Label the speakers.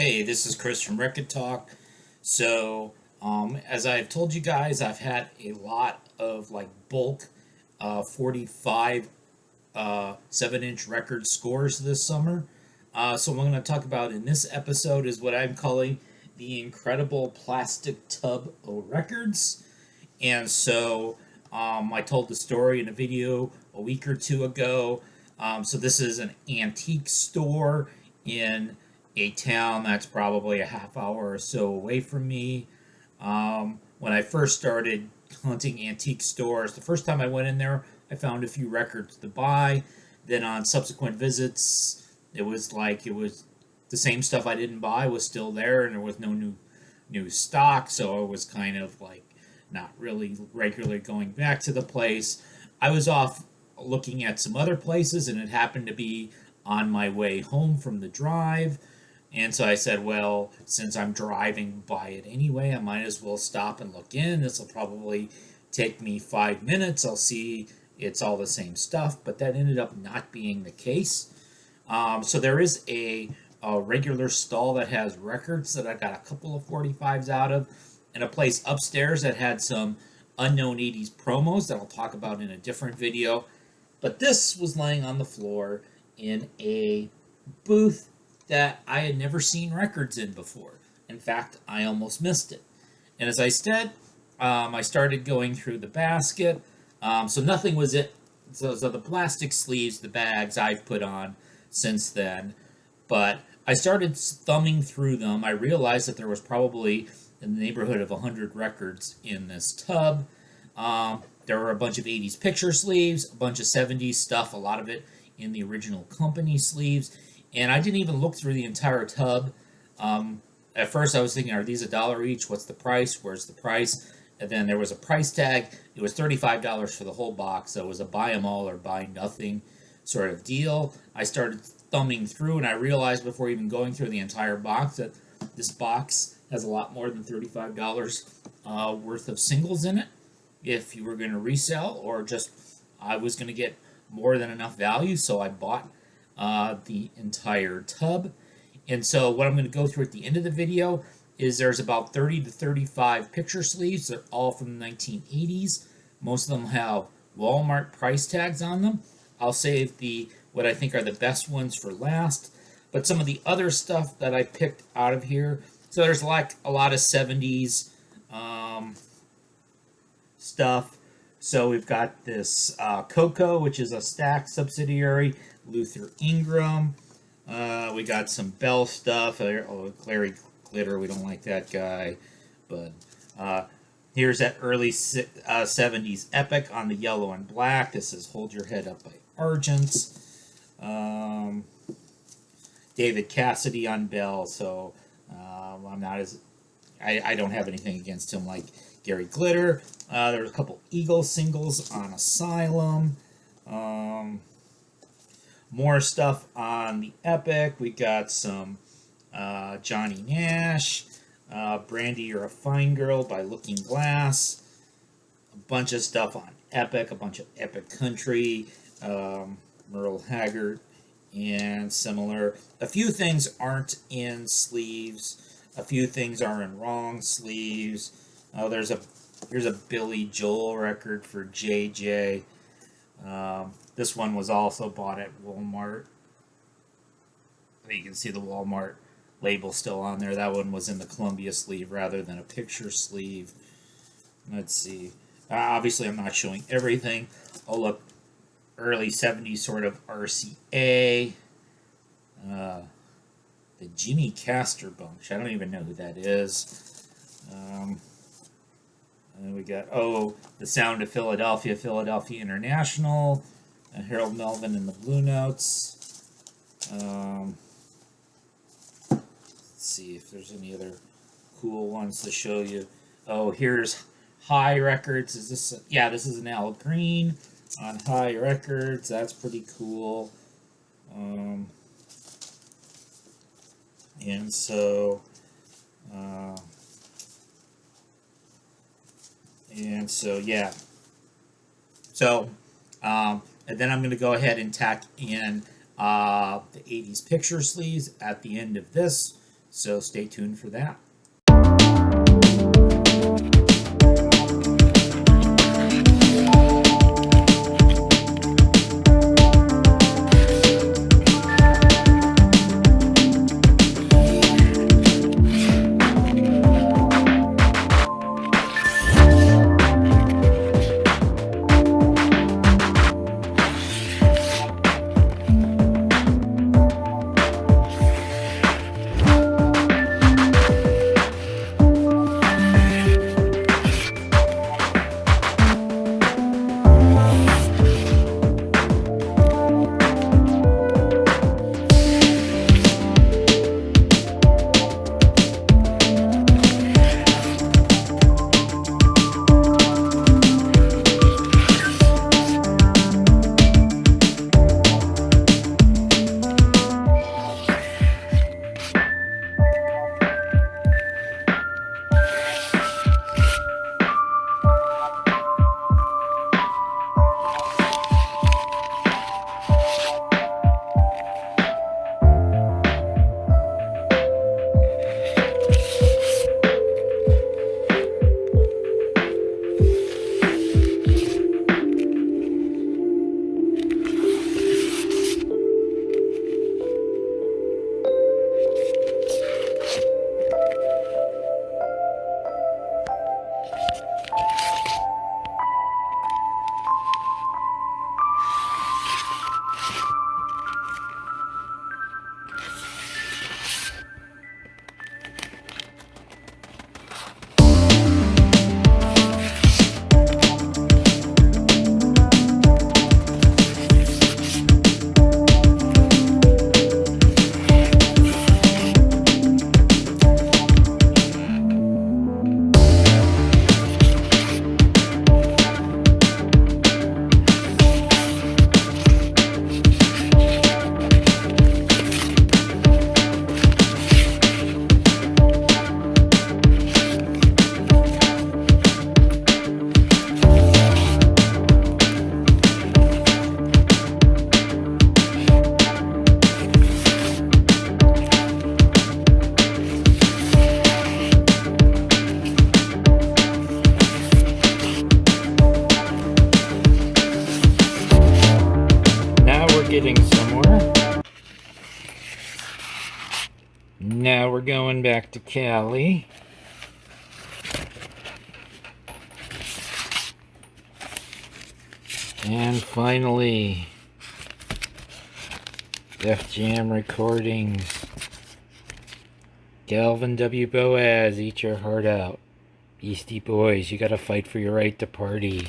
Speaker 1: Hey, this is Chris from Rekkid Talk. As I've told you guys, I've had a lot of like bulk 45 7-inch record scores this summer. So, what I'm going to talk about in this episode is what I'm calling the incredible plastic tub of records. I told the story in a video a week or two ago. This is an antique store in a town that's probably a half hour or so away from me. When I first started hunting antique stores, the first time I went in there, I found a few records to buy. Then on subsequent visits, it was the same stuff I didn't buy was still there, and there was no new stock. So I was kind of like not really regularly going back to the place. I was off looking at some other places, and it happened to be on my way home from the drive. And so I said, well, since I'm driving by it anyway, I might as well stop and look in. This will probably take me 5 minutes. I'll see it's all the same stuff, but that ended up not being the case. So there is a regular stall that has records that I got a couple of 45s out of, and a place upstairs that had some unknown 80s promos that I'll talk about in a different video. But this was laying on the floor in a booth that I had never seen records in before. In fact, I almost missed it. And as I said, I started going through the basket. So nothing was it. So the plastic sleeves, the bags I've put on since then. But I started thumbing through them. I realized that there was probably in the neighborhood of 100 records in this tub. There were a bunch of 80s picture sleeves, a bunch of 70s stuff, a lot of it in the original company sleeves. And I didn't even look through the entire tub. At first, I was thinking, are these $1 each? What's the price? Where's the price? And then there was a price tag. It was $35 for the whole box. So it was a buy them all or buy nothing sort of deal. I started thumbing through, and I realized before even going through the entire box that this box has a lot more than $35 worth of singles in it. If you were going to resell, or just I was going to get more than enough value, so I bought the entire tub. And so what I'm going to go through at the end of the video is there's about 30 to 35 picture sleeves. They're all from the 1980s. Most of them have Walmart price tags on them. I'll save what I think are the best ones for last. But some of the other stuff that I picked out of here, so there's like a lot of 70s stuff. So we've got this Coco, which is a Stack subsidiary, Luther Ingram. We got some Bell stuff. Larry Glitter, we don't like that guy. But here's that early 70s Epic on the yellow and black. This is Hold Your Head Up by Argent. David Cassidy on Bell. So I'm not as... I don't have anything against him like Gary Glitter. There's a couple Eagle singles on Asylum. More stuff on the Epic. We got some Johnny Nash, Brandy You're a Fine Girl by Looking Glass, a bunch of stuff on Epic, a bunch of Epic Country, Merle Haggard, and similar. A few things aren't in sleeves. A few things are in wrong sleeves. Here's a Billy Joel record for JJ. This one was also bought at Walmart. You can see the Walmart label still on there. That one was in the Columbia sleeve rather than a picture sleeve. Let's see. Obviously, I'm not showing everything. Oh, look. Early 70s sort of RCA. The Jimmy Castor bunch. I don't even know who that is. And then we got, The Sound of Philadelphia, Philadelphia International. Harold Melvin and the Blue Notes. Let's see if there's any other cool ones to show you. Oh, here's High Records. This is an Al Green on High Records. That's pretty cool. And so yeah. And then I'm going to go ahead and tack in the 80s picture sleeves at the end of this. So stay tuned for that. Getting somewhere. Now we're going back to Cali. And finally, Def Jam Recordings. Galvin W. Boaz, eat your heart out. Beastie Boys, you gotta fight for your right to party.